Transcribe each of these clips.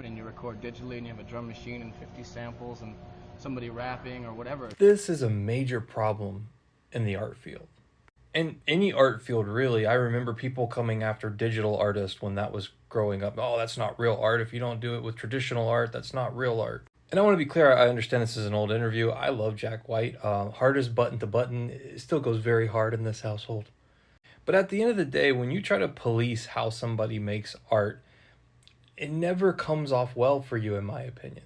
equipment and you record digitally and you have a drum machine and 50 samples and somebody rapping or whatever. This is a major problem in the art field. In any art field, really. I remember people coming after digital artists when that was growing up. Oh, that's not real art. If you don't do it with traditional art, that's not real art. And I want to be clear, I understand this is an old interview. I love Jack White. Hardest button to button, it still goes very hard in this household. But at the end of the day, when you try to police how somebody makes art, it never comes off well for you, in my opinion.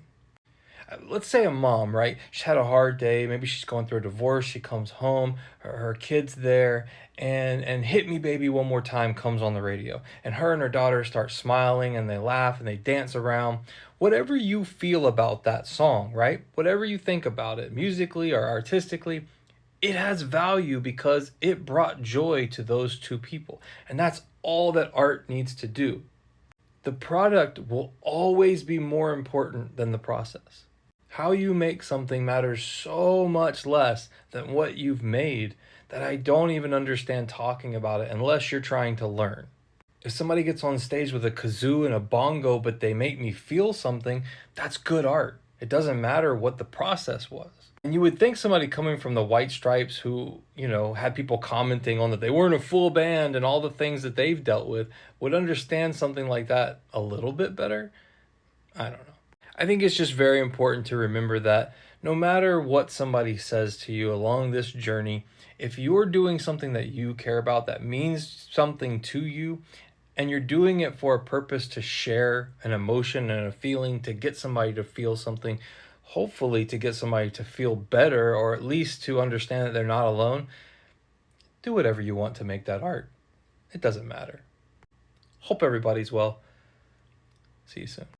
Let's say a mom, right? She's had a hard day. Maybe she's going through a divorce. She comes home, her kid's there, and Hit Me Baby One More Time comes on the radio. And her and her daughter start smiling and they laugh and they dance around. Whatever you feel about that song, right? Whatever you think about it, musically or artistically, it has value because it brought joy to those two people. And that's all that art needs to do. The product will always be more important than the process. How you make something matters so much less than what you've made that I don't even understand talking about it unless you're trying to learn. If somebody gets on stage with a kazoo and a bongo but they make me feel something, that's good art. It doesn't matter what the process was. And you would think somebody coming from the White Stripes who, had people commenting on that they weren't a full band and all the things that they've dealt with would understand something like that a little bit better. I don't know. I think it's just very important to remember that no matter what somebody says to you along this journey, if you're doing something that you care about, that means something to you, and you're doing it for a purpose to share an emotion and a feeling, to get somebody to feel something, hopefully to get somebody to feel better, or at least to understand that they're not alone, do whatever you want to make that art. It doesn't matter. Hope everybody's well. See you soon.